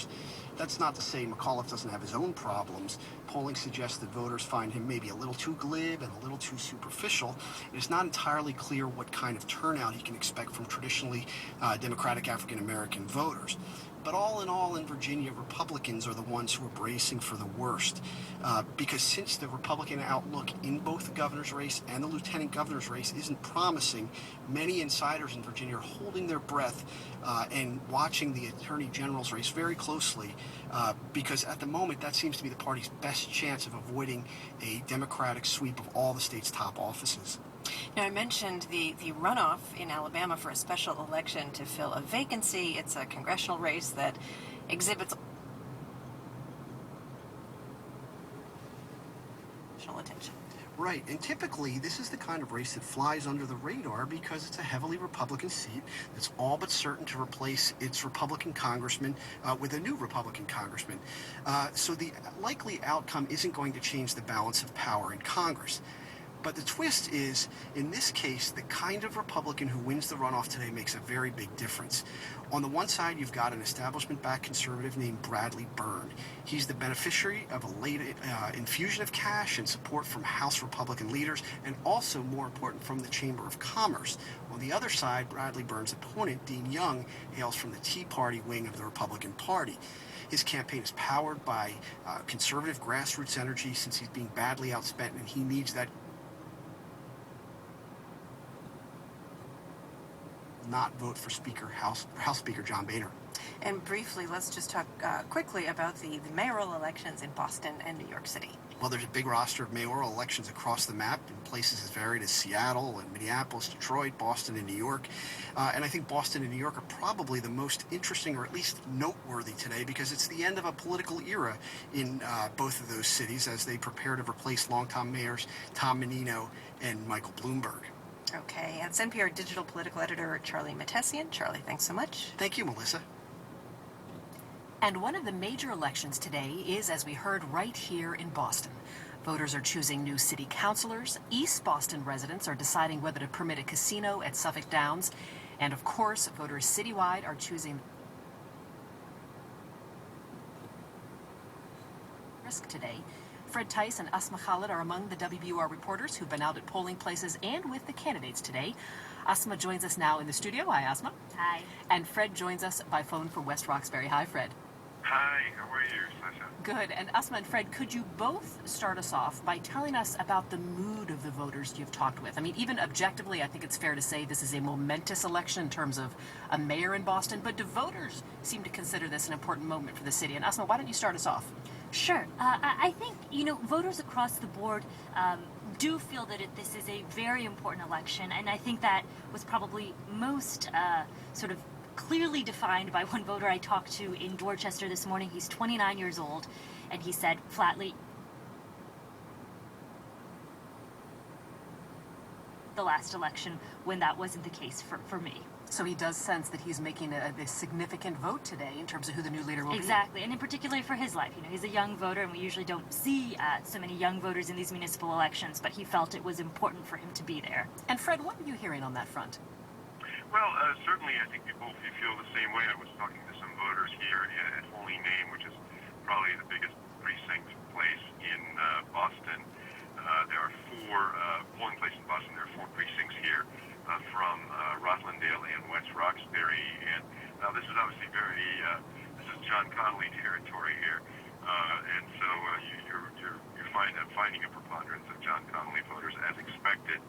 voters. That's not to say McAuliffe doesn't have his own problems. Polling suggests that voters find him maybe a little too glib and a little too superficial. It's not entirely clear what kind of turnout he can expect from traditionally Democratic African-American voters. But all in all, in Virginia, Republicans are the ones who are bracing for the worst. Because since the Republican outlook in both the governor's race and the lieutenant governor's race isn't promising, many insiders in Virginia are holding their breath and watching the attorney general's race very closely because at the moment that seems to be the party's best chance of avoiding a Democratic sweep of all the state's top offices. Now, I mentioned the runoff in Alabama for a special election to fill a vacancy. It's a congressional race that exhibits national attention. Right, and typically this is the kind of race that flies under the radar because it's a heavily Republican seat that's all but certain to replace its Republican congressman with a new Republican congressman. So the likely outcome isn't going to change the balance of power in Congress. But the twist is, in this case, the kind of Republican who wins the runoff today makes a very big difference. On the one side, you've got an establishment-backed conservative named Bradley Byrne. He's the beneficiary of a late infusion of cash and support from House Republican leaders, and also, more important, from the Chamber of Commerce. On the other side, Bradley Byrne's opponent, Dean Young, hails from the Tea Party wing of the Republican Party. His campaign is powered by conservative grassroots energy since he's being badly outspent, and he needs that not vote for House Speaker John Boehner. And briefly, let's just talk quickly about the mayoral elections in Boston and New York City. Well, there's a big roster of mayoral elections across the map in places as varied as Seattle and Minneapolis, Detroit, Boston, and New York. And I think Boston and New York are probably the most interesting, or at least noteworthy today, because it's the end of a political era in both of those cities as they prepare to replace longtime mayors Tom Menino and Michael Bloomberg. Okay, that's NPR digital political editor Charlie Mattesian. Charlie, thanks so much. Thank you, Melissa. And one of the major elections today is, as we heard, right here in Boston. Voters are choosing new city councilors. East Boston residents are deciding whether to permit a casino at Suffolk Downs. And of course, voters citywide are choosing risk today. Fred Tice and Asma Khalid are among the WBUR reporters who've been out at polling places and with the candidates today. Asma joins us now in the studio. Hi, Asma. Hi. And Fred joins us by phone from West Roxbury. Hi, Fred. Hi, how are you, Sasha? Good. And Asma and Fred, could you both start us off by telling us about the mood of the voters you've talked with? I mean, even objectively, I think it's fair to say this is a momentous election in terms of a mayor in Boston, but do voters seem to consider this an important moment for the city? And Asma, why don't you start us off? Sure. I think, voters across the board do feel that this is a very important election, and I think that was probably most sort of clearly defined by one voter I talked to in Dorchester this morning. He's 29 years old, and he said flatly, the last election when that wasn't the case for me. So he does sense that he's making a significant vote today in terms of who the new leader will be. Exactly, and in particular for his life. He's a young voter, and we usually don't see so many young voters in these municipal elections, but he felt it was important for him to be there. And Fred, what are you hearing on that front? Well, certainly I think people feel the same way. I was talking to some voters here at Holy Name, which is probably the biggest precinct place in Boston. There are polling places in Boston. There are 4 precincts here from Roslindale and West Roxbury. And this is obviously this is John Connolly territory here. And so you're finding a preponderance of John Connolly voters as expected.